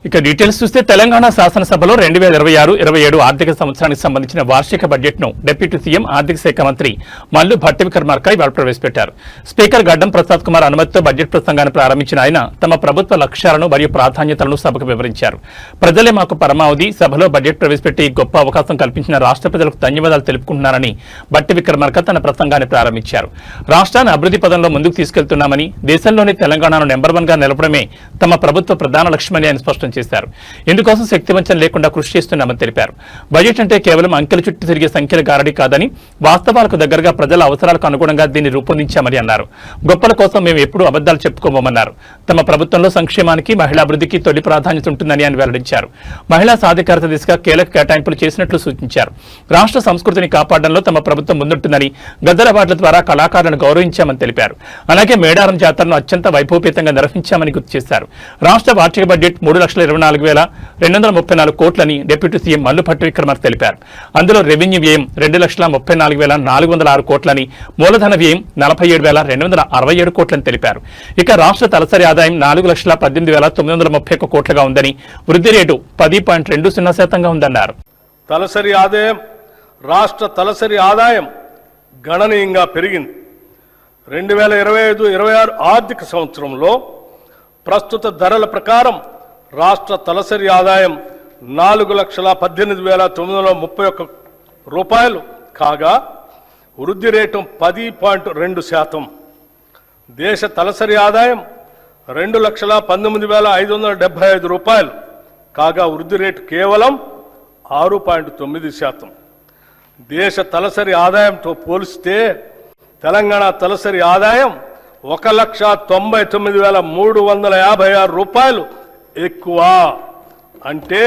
ఇక డీటెయిల్స్ చూస్తే తెలంగాణ శాసనసభలో 2026-27 ఆర్థిక సంవత్సరానికి సంబంధించిన వార్షిక బడ్జెట్ను డిప్యూటీ సీఎం ఆర్థిక శాఖ మంత్రి మల్లు భట్టి విక్రమార్క ఇవాళ ప్రవేశపెట్టారు. స్పీకర్ గడ్డం ప్రసాద్ కుమార్ అనుమతితో బడ్జెట్ ప్రసంగాన్ని ప్రారంభించిన ఆయన తమ ప్రభుత్వ లక్ష్యాలను మరియు ప్రాధాన్యతలను సభకు వివరించారు. ప్రజలే మాకు పరమావధి, సభలో బడ్జెట్ ప్రవేశపెట్టి గొప్ప అవకాశం కల్పించిన రాష్ట్ర ప్రజలకు ధన్యవాదాలు తెలుపుకుంటున్నారని భట్టి విక్రమార్క తన ప్రసంగాన్ని ప్రారంభించారు. రాష్ట్రాన్ని అభివృద్ధి పదంలో ముందుకు తీసుకెళ్తున్నామని, దేశంలోని తెలంగాణను నెంబర్ 1 గా నిలపడమే తమ ప్రభుత్వ ప్రధాన లక్ష్యమని ఆయన స్పష్టం చేశారు. ఇందుకోసం శక్తివంచన లేకుండా కృషి చేస్తున్నామని తెలిపారు. బడ్జెట్ అంటే కేవలం అంకెల చుట్టూ తిరిగే సంఖ్యల గారడీ కాదని, వాస్తవాలకు దగ్గరగా ప్రజల అవసరాలకు అనుగుణంగా దీన్ని రూపొందించామని అన్నారు. గొప్పల కోసం మేము ఎప్పుడూ అబద్దాలు చెప్పుకోమన్నారు. తమ ప్రభుత్వంలో సంక్షేమానికి, మహిళా అభివృద్ధికి తొలి ప్రాధాన్యత ఉంటుందని ఆయన వెల్లడించారు. మహిళా సాధికారత దిశగా కీలక కేటాయింపులు చేసినట్లు సూచించారు. రాష్ట్ర సంస్కృతిని కాపాడడంలో తమ ప్రభుత్వం ముందుంటుందని, గద్దర అవార్డుల ద్వారా కళాకారులను గౌరవించామని తెలిపారు. అలాగే మేడారం జాతరను అత్యంత వైభవపేతంగా నిర్వహించామని గుర్తు చేశారు. రాష్ట్ర వార్షిక బడ్జెట్ 3,24,234 కోట్లని డిప్యూటీ సీఎం మల్లు భట్టి విక్రమార్క తెలిపారు. అందులో రెవెన్యూ వ్యయం 2,34,406 కోట్లని, మూలధన వ్యయం 47,267 కోట్లని తెలిపారు. ఇక రాష్ట్ర తలసరి ఆదాయం 4,18,931 కోట్లుగా ఉందని, వృద్ధి రేటు 10.20% ఉందన్నారు. తలసరి ఆదాయం, రాష్ట్ర తలసరి ఆదాయం గణనీయంగా పెరిగింది. 2025-26 ఆర్థిక సంవత్సరంలో ప్రస్తుత ధరల ప్రకారం రాష్ట్ర తలసరి ఆదాయం 4,18,931 రూపాయలు కాగా, వృద్ధి రేటు 10.2%. దేశ తలసరి ఆదాయం 2,19,575 రూపాయలు కాగా, వృద్ధి రేటు కేవలం 6.9%. దేశ తలసరి ఆదాయంతో పోలిస్తే తెలంగాణ తలసరి ఆదాయం 1,99,356 రూపాయలు ఎక్కువ, అంటే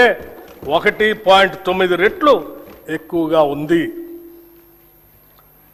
1.9 రెట్లు ఎక్కువగా ఉంది.